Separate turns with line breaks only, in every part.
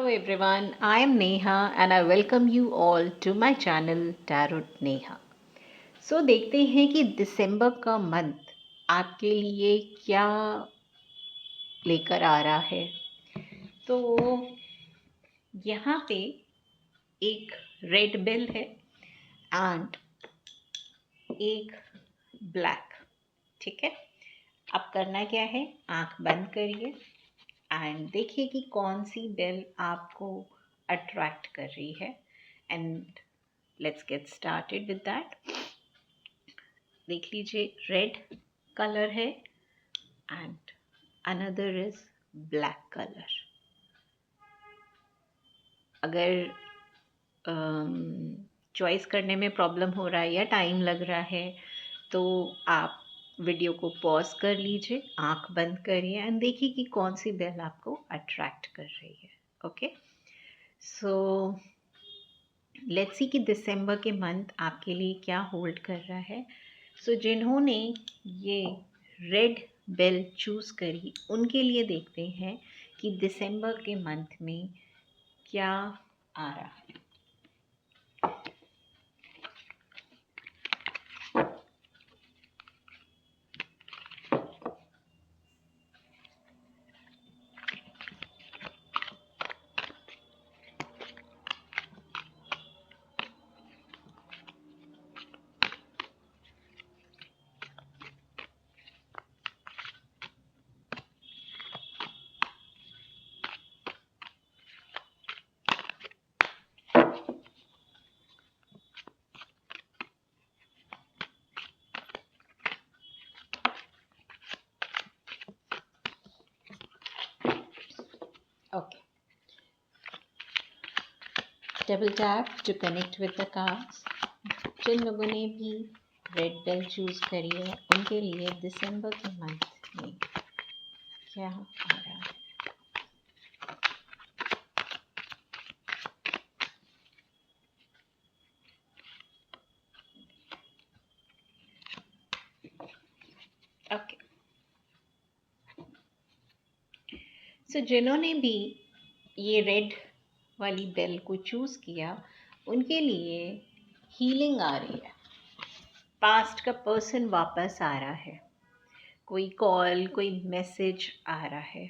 Hello everyone, I am Neha and I welcome you all to my channel Tarot Neha. So देखते हैं कि दिसंबर का month आपके लिए क्या लेकर आ रहा है। तो यहाँ पे एक रेड बेल है एंड एक ब्लैक। ठीक है, अब करना क्या है, आंख बंद करिए एंड देखिए कि कौन सी बेल आपको अट्रैक्ट कर रही है and let's get started with that. देख लीजिए, रेड कलर है and another is black colour. अगर चॉइस करने में प्रॉब्लम हो रहा है या टाइम लग रहा है तो आप वीडियो को पॉज कर लीजिए, आंख बंद करिए एंड देखिए कि कौन सी बेल आपको अट्रैक्ट कर रही है। ओके, सो लेट्स सी कि दिसंबर के मंथ आपके लिए क्या होल्ड कर रहा है। सो जिन्होंने ये रेड बेल चूज़ करी उनके लिए देखते हैं कि दिसंबर के मंथ में क्या आ रहा है। Okay, double tap to connect with the cards. जिन लोगों ने भी रेड बेल चूज़ करी है उनके लिए दिसंबर के मंथ में क्या आ रहा है। ओके, सो जिन्होंने भी ये रेड वाली बेल को चूज़ किया उनके लिए हीलिंग आ रही है। पास्ट का पर्सन वापस आ रहा है, कोई कॉल, कोई मैसेज आ रहा है।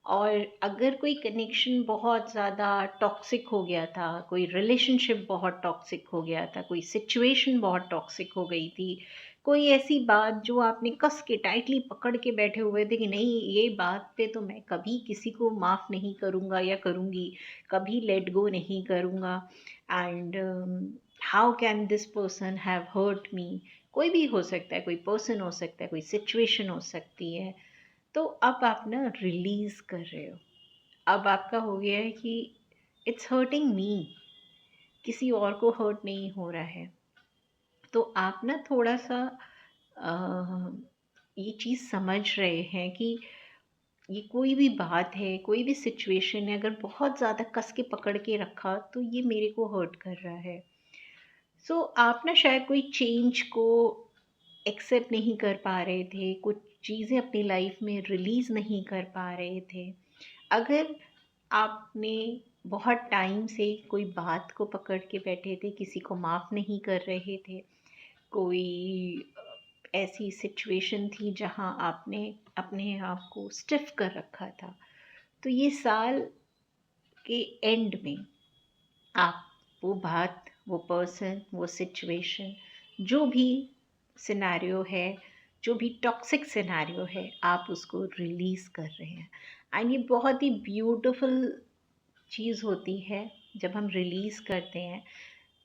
और अगर कोई कनेक्शन बहुत ज़्यादा टॉक्सिक हो गया था, कोई रिलेशनशिप बहुत टॉक्सिक हो गया था, कोई सिचुएशन बहुत टॉक्सिक हो गई थी, कोई ऐसी बात जो आपने कस के टाइटली पकड़ के बैठे हुए थे कि नहीं, ये बात पे तो मैं कभी किसी को माफ़ नहीं करूँगा या करूँगी, कभी लेट गो नहीं करूँगा and how can this person have hurt me. कोई भी हो सकता है, कोई पर्सन हो सकता है, कोई सिचुएशन हो सकती है। तो अब आप ना रिलीज़ कर रहे हो। अब आपका हो गया है कि इट्स हर्टिंग मी, किसी और को हर्ट नहीं हो रहा है। तो आप ना थोड़ा सा ये चीज़ समझ रहे हैं कि ये कोई भी बात है, कोई भी सिचुएशन है, अगर बहुत ज़्यादा कस के पकड़ के रखा तो ये मेरे को हर्ट कर रहा है। सो आप ना शायद कोई चेंज को एक्सेप्ट नहीं कर पा रहे थे, कुछ चीज़ें अपनी लाइफ में रिलीज़ नहीं कर पा रहे थे। अगर आपने बहुत टाइम से कोई बात को पकड़ के बैठे थे, किसी को माफ़ नहीं कर रहे थे, कोई ऐसी सिचुएशन थी जहाँ आपने अपने आप को स्टिफ कर रखा था, तो ये साल के एंड में आप वो बात, वो पर्सन, वो सिचुएशन, जो भी सिनेरियो है, जो भी टॉक्सिक सिनेरियो है, आप उसको रिलीज़ कर रहे हैं। एंड ये बहुत ही ब्यूटीफुल चीज़ होती है। जब हम रिलीज़ करते हैं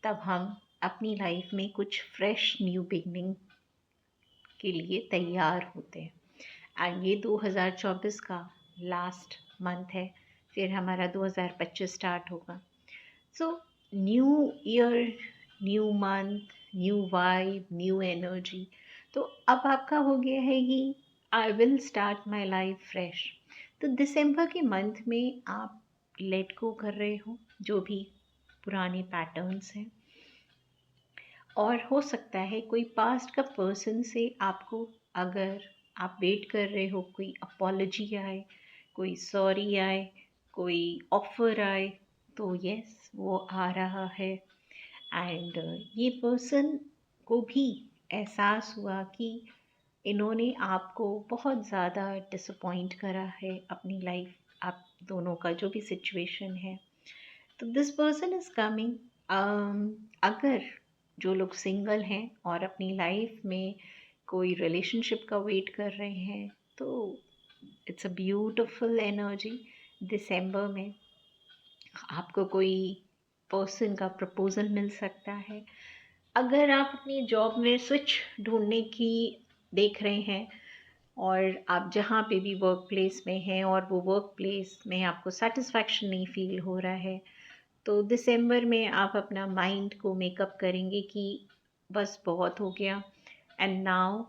तब हम अपनी लाइफ में कुछ फ्रेश न्यू बिगनिंग के लिए तैयार होते हैं। एंड ये 2024 का लास्ट मंथ है, फिर हमारा 2025 स्टार्ट होगा। So new year, new month, new vibe, new energy. तो अब आपका हो गया है कि I will start my life fresh. तो दिसंबर के मंथ में आप लेट गो कर रहे हो जो भी पुराने पैटर्न्स हैं, और हो सकता है कोई पास्ट का पर्सन से आपको, अगर आप वेट कर रहे हो कोई अपॉलजी आए, कोई सॉरी आए, कोई ऑफ़र आए तो यस वो आ रहा है। एंड ये पर्सन को भी एहसास हुआ कि इन्होंने आपको बहुत ज़्यादा डिसअपॉइंट करा है अपनी लाइफ, आप दोनों का जो भी सिचुएशन है। तो दिस पर्सन इज़ कमिंग। अगर जो लोग सिंगल हैं और अपनी लाइफ में कोई रिलेशनशिप का वेट कर रहे हैं, तो इट्स अ ब्यूटिफुल एनर्जी। दिसंबर में आपको कोई पर्सन का प्रपोज़ल मिल सकता है। अगर आप अपनी जॉब में स्विच ढूँढने की देख रहे हैं और आप जहाँ पे भी वर्क प्लेस में हैं और वो वर्क प्लेस में आपको सैटिस्फैक्शन नहीं फ़ील हो रहा है, तो दिसंबर में आप अपना माइंड को मेकअप करेंगे कि बस बहुत हो गया, and now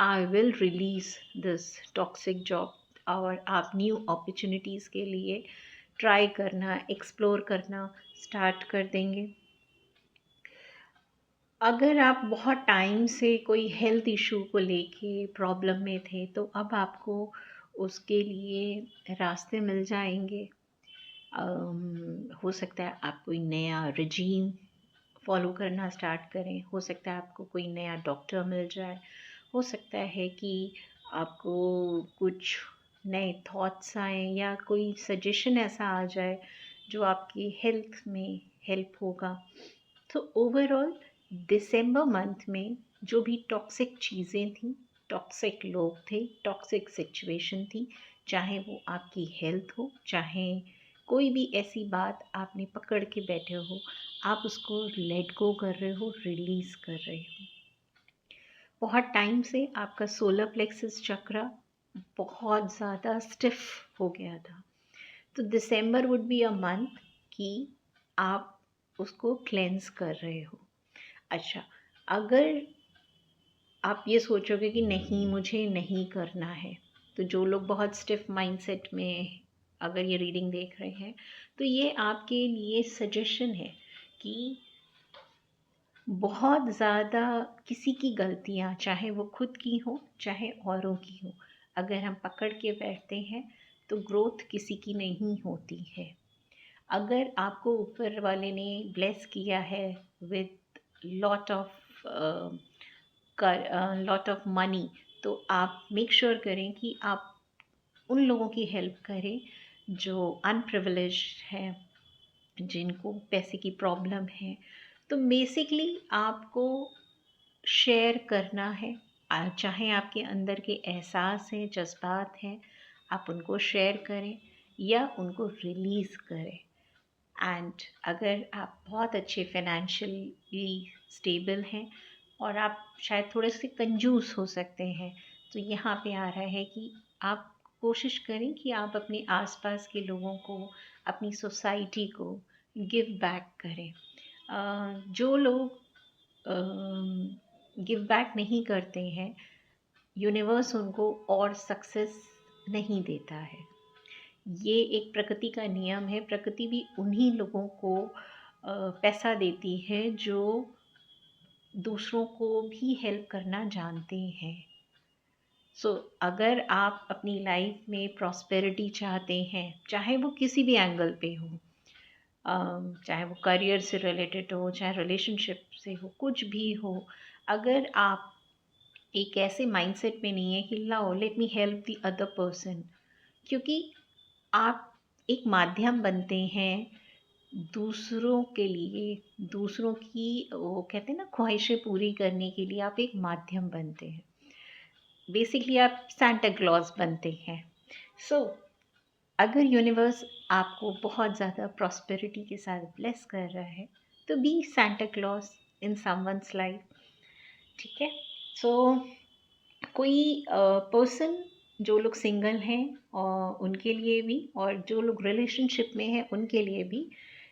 I will release this toxic job, और आप न्यू अपॉर्चुनिटीज़ के लिए ट्राई करना, एक्सप्लोर करना स्टार्ट कर देंगे। अगर आप बहुत टाइम से कोई हेल्थ इशू को लेके प्रॉब्लम में थे, तो अब आपको उसके लिए रास्ते मिल जाएंगे। हो सकता है आप कोई नया रिजीम फॉलो करना स्टार्ट करें, हो सकता है आपको कोई नया डॉक्टर मिल जाए, हो सकता है कि आपको कुछ नए थॉट्स आएँ या कोई सजेशन ऐसा आ जाए जो आपकी हेल्थ में हेल्प होगा। तो ओवरऑल दिसंबर मंथ में जो भी टॉक्सिक चीज़ें थी, टॉक्सिक लोग थे, टॉक्सिक सिचुएशन थी, चाहे वो आपकी हेल्थ हो, चाहे कोई भी ऐसी बात आपने पकड़ के बैठे हो, आप उसको लेट गो कर रहे हो, रिलीज़ कर रहे हो। बहुत टाइम से आपका सोलर प्लेक्सस चक्र बहुत ज़्यादा स्टिफ हो गया था। तो दिसंबर वुड बी अ मंथ कि आप उसको क्लेंस कर रहे हो। अच्छा, अगर आप ये सोचोगे कि नहीं मुझे नहीं करना है, तो जो लोग बहुत स्टिफ माइंडसेट में अगर ये रीडिंग देख रहे हैं, तो ये आपके लिए सजेशन है कि बहुत ज़्यादा किसी की गलतियाँ, चाहे वो खुद की हो चाहे औरों की हो, अगर हम पकड़ के बैठते हैं तो ग्रोथ किसी की नहीं होती है। अगर आपको ऊपर वाले ने ब्लेस किया है with lot of lot of money, तो आप मेक श्योर करें कि आप उन लोगों की हेल्प करें जो अनप्रिविलेज्ड हैं, जिनको पैसे की प्रॉब्लम है। तो बेसिकली आपको शेयर करना है, चाहे आपके अंदर के एहसास हैं, जज्बात हैं, आप उनको शेयर करें या उनको रिलीज़ करें। एंड अगर आप बहुत अच्छे फाइनेंशियली स्टेबल हैं और आप शायद थोड़े से कंजूस हो सकते हैं, तो यहाँ पे आ रहा है कि आप कोशिश करें कि आप अपने आसपास के लोगों को, अपनी सोसाइटी को गिव बैक करें। जो लोग गिव बैक नहीं करते हैं, यूनिवर्स उनको और सक्सेस नहीं देता है। ये एक प्रकृति का नियम है। प्रकृति भी उन्हीं लोगों को पैसा देती है जो दूसरों को भी हेल्प करना जानते हैं। सो अगर आप अपनी लाइफ में प्रॉस्पेरिटी चाहते हैं, चाहे वो किसी भी एंगल पे हो, चाहे वो करियर से रिलेटेड हो, चाहे रिलेशनशिप से हो, कुछ भी हो, अगर आप एक ऐसे माइंडसेट में नहीं है कि लाओ let me help the other person, क्योंकि आप एक माध्यम बनते हैं दूसरों के लिए, दूसरों की वो कहते हैं ना ख्वाहिशें पूरी करने के लिए आप एक माध्यम बनते हैं। बेसिकली आप सांता क्लॉज बनते हैं। सो अगर यूनिवर्स आपको बहुत ज़्यादा प्रॉस्पेरिटी के साथ ब्लेस कर रहा है, तो be Santa Claus in someone's life. ठीक है। सो कोई पर्सन, जो लोग सिंगल हैं और उनके लिए भी, और जो लोग रिलेशनशिप में हैं उनके लिए भी,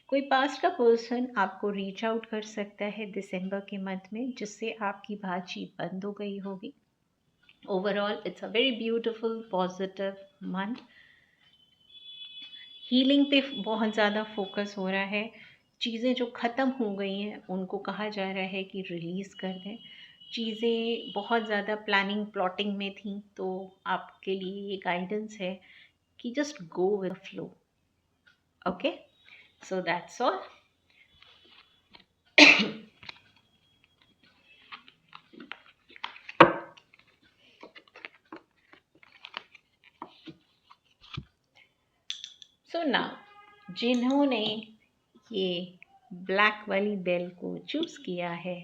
कोई पास्ट का पर्सन आपको रीच आउट कर सकता है दिसंबर के मंथ में, जिससे आपकी बातचीत बंद हो गई होगी। Overall it's a very beautiful positive month. Healing पे बहुत ज़्यादा फोकस हो रहा है। चीज़ें जो ख़त्म हो गई हैं उनको कहा जा रहा है कि रिलीज़ कर दें। चीज़ें बहुत ज़्यादा प्लानिंग प्लॉटिंग में थी, तो आपके लिए ये गाइडेंस है कि just go with flow. Okay, so that's all. So now जिन्होंने ये ब्लैक वाली बेल को चूज़ किया है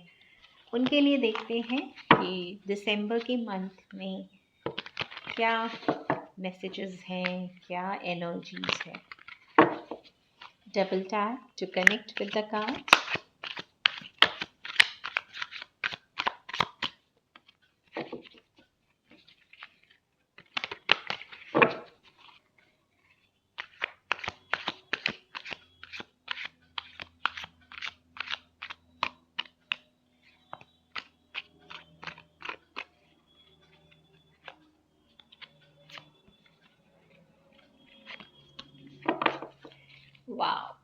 उनके लिए देखते हैं कि दिसंबर के मंथ में क्या मैसेजेस हैं, क्या एनर्जीज है. Double tap to connect with the card. Wow.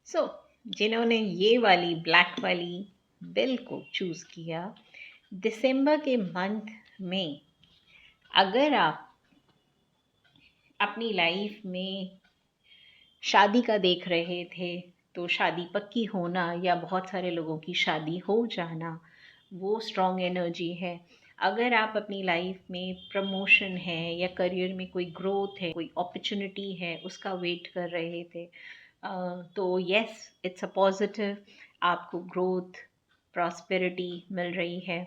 So जिन्होंने ये वाली ब्लैक वाली बेल को चूज़ किया, दिसंबर के मंथ में अगर आप अपनी लाइफ में शादी का देख रहे थे तो शादी पक्की होना या बहुत सारे लोगों की शादी हो जाना, वो स्ट्रॉन्ग एनर्जी है. अगर आप अपनी लाइफ में प्रमोशन है या करियर में कोई ग्रोथ है, कोई अपॉर्चुनिटी है, उसका वेट कर रहे थे, तो यस, इट्स अ पॉजिटिव. आपको ग्रोथ, प्रॉस्पेरिटी मिल रही है.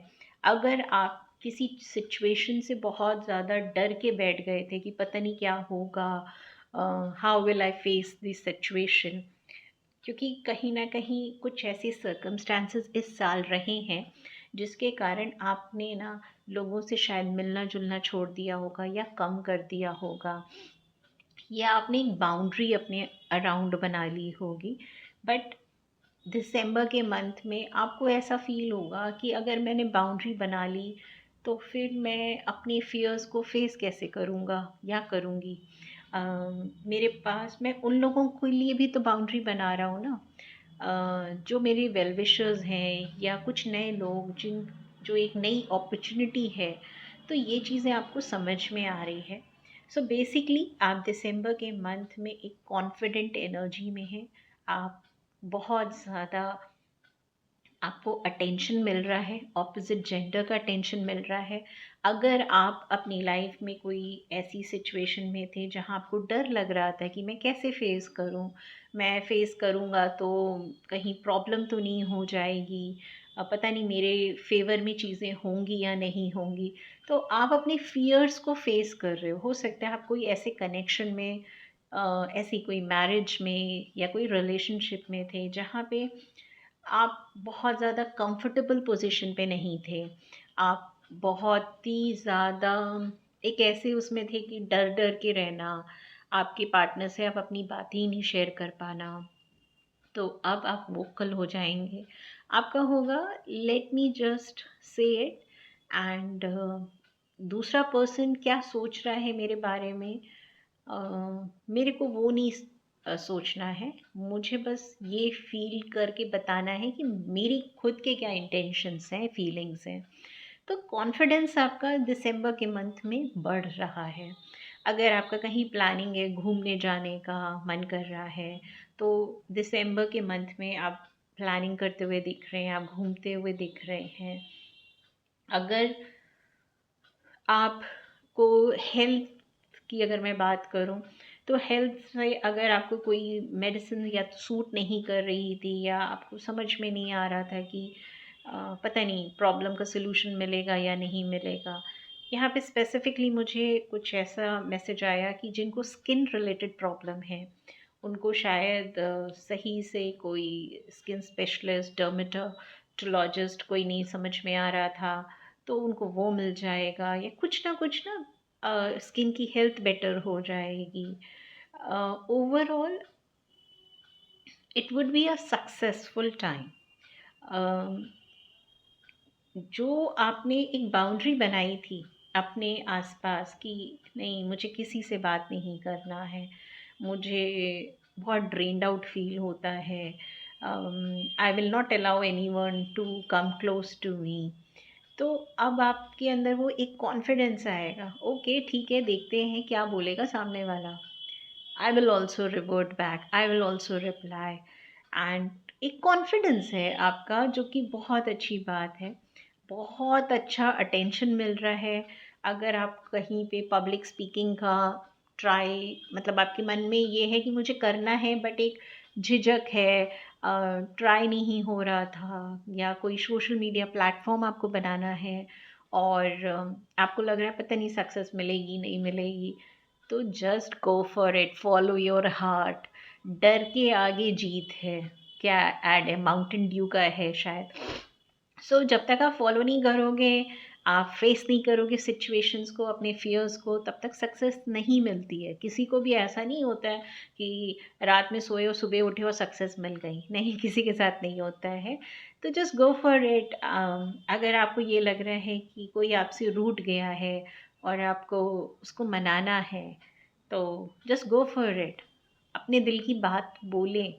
अगर आप किसी सिचुएशन से बहुत ज़्यादा डर के बैठ गए थे कि पता नहीं क्या होगा, how will I face this situation, क्योंकि कहीं ना कहीं कुछ ऐसे सर्कमस्टांसेस इस साल रहे हैं जिसके कारण आपने ना लोगों से शायद मिलना जुलना छोड़ दिया होगा या कम कर दिया होगा, या आपने एक बाउंड्री अपने अराउंड बना ली होगी. बट दिसंबर के मंथ में आपको ऐसा फील होगा कि अगर मैंने बाउंड्री बना ली तो फिर मैं अपने फियर्स को फेस कैसे करूँगा या करूँगी. मेरे पास, मैं उन लोगों के लिए भी तो बाउंड्री बना रहा हूँ ना, जो मेरे वेल विशर्स हैं या कुछ नए लोग जो एक नई अपॉर्चुनिटी है, तो ये चीज़ें आपको समझ में आ रही है. सो बेसिकली आप दिसंबर के मंथ में एक कॉन्फिडेंट एनर्जी में हैं. आप बहुत ज़्यादा, आपको अटेंशन मिल रहा है, ऑपोजिट जेंडर का अटेंशन मिल रहा है. अगर आप अपनी लाइफ में कोई ऐसी सिचुएशन में थे जहाँ आपको डर लग रहा था कि मैं कैसे फेस करूँ, मैं फेस करूँगा तो कहीं प्रॉब्लम तो नहीं हो जाएगी, पता नहीं मेरे फेवर में चीज़ें होंगी या नहीं होंगी, तो आप अपने फियर्स को फेस कर रहे हो सकता है आप कोई ऐसे कनेक्शन में, ऐसी कोई मैरिज में या कोई रिलेशनशिप में थे जहाँ पे आप बहुत ज़्यादा कंफर्टेबल पोजीशन पे नहीं थे. आप बहुत ही ज़्यादा एक ऐसे उसमें थे कि डर डर के रहना, आपके पार्टनर से आप अपनी बातें ही नहीं शेयर कर पाना. तो अब आप वोकल हो जाएंगे. आपका होगा let me just say it, and दूसरा पर्सन क्या सोच रहा है मेरे बारे में, मेरे को वो नहीं सोचना है. मुझे बस ये फील करके बताना है कि मेरी खुद के क्या इंटेंशंस हैं, फीलिंग्स हैं. तो कॉन्फिडेंस आपका दिसंबर के मंथ में बढ़ रहा है. अगर आपका कहीं प्लानिंग है, घूमने जाने का मन कर रहा है, तो दिसंबर के मंथ में आप प्लानिंग करते हुए दिख रहे हैं, आप घूमते हुए दिख रहे हैं. अगर आपको हेल्थ की अगर मैं बात करूं, तो हेल्थ से अगर आपको कोई मेडिसिन या तो सूट नहीं कर रही थी या आपको समझ में नहीं आ रहा था कि पता नहीं प्रॉब्लम का सलूशन मिलेगा या नहीं मिलेगा, यहाँ पे स्पेसिफिकली मुझे कुछ ऐसा मैसेज आया कि जिनको स्किन रिलेटेड प्रॉब्लम है उनको शायद सही से कोई स्किन स्पेशलिस्ट, डर्मेटोलॉजिस्ट कोई नहीं समझ में आ रहा था, तो उनको वो मिल जाएगा, या कुछ ना स्किन की हेल्थ बेटर हो जाएगी. Overall it would be a successful time. जो आपने एक बाउंड्री बनाई थी अपने आसपास कि नहीं मुझे किसी से बात नहीं करना है, मुझे बहुत ड्रेन्ड आउट फील होता है, I will not allow any one to come close to me, तो अब आपके अंदर वो एक कॉन्फिडेंस आएगा, ओके ठीक है, देखते हैं क्या बोलेगा सामने वाला। I will also revert back, I will also reply. And एक कॉन्फिडेंस है आपका, जो कि बहुत अच्छी बात है। बहुत अच्छा अटेंशन मिल रहा है। अगर आप कहीं पे पब्लिक स्पीकिंग का ट्राई, मतलब आपके मन में ये है कि मुझे करना है बट एक झिझक है, ट्राई नहीं हो रहा था, या कोई सोशल मीडिया प्लेटफॉर्म आपको बनाना है और आपको लग रहा है पता नहीं सक्सेस मिलेगी नहीं मिलेगी, तो just go for it, follow your heart. डर के आगे जीत है, क्या ऐड है, माउंटेन ड्यू का है शायद। सो जब तक आप फॉलो नहीं करोगे, आप फेस नहीं करोगे सिचुएशंस को, अपने फियर्स को, तब तक सक्सेस नहीं मिलती है। किसी को भी ऐसा नहीं होता है कि रात में सोए और सुबह उठे और सक्सेस मिल गई, नहीं, किसी के साथ नहीं होता है। तो जस्ट गो फॉर इट। अगर आपको ये लग रहा है कि कोई आपसे रूठ गया है और आपको उसको मनाना है, तो जस्ट गो फॉर इट। अपने दिल की बात बोलें।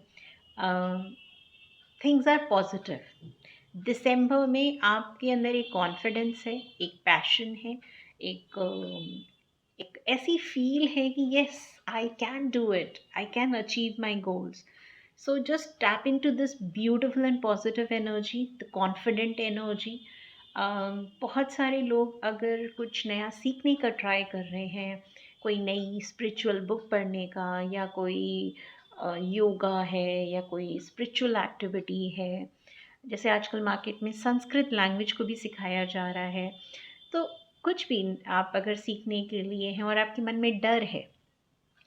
Things are positive. दिसंबर में आपके अंदर एक कॉन्फिडेंस है, एक पैशन है, एक ऐसी फील है कि yes, I can do it, I can achieve my goals. So just tap in to this beautiful and positive energy, the confident energy. बहुत सारे लोग अगर कुछ नया सीखने का ट्राई कर रहे हैं, कोई नई स्पिरिचुअल बुक पढ़ने का, या कोई योगा है, या कोई स्पिरिचुअल एक्टिविटी है, जैसे आजकल मार्केट में संस्कृत लैंग्वेज को भी सिखाया जा रहा है, तो कुछ भी आप अगर सीखने के लिए हैं और आपके मन में डर है,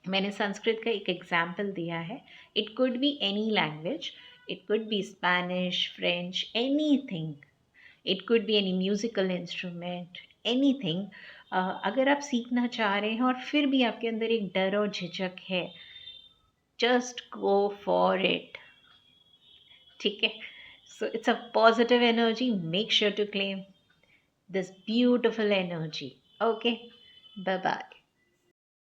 मैंने संस्कृत का एक एग्जाम्पल दिया है। It could be any language, it could be Spanish, French, anything. It could be any musical instrument, anything. अगर आप सीखना चाह रहे हैं और फिर भी आपके अंदर एक डर और झिझक है, जस्ट गो फॉर इट। ठीक है? So it's a positive energy. Make sure to claim this beautiful energy. Okay? Bye bye.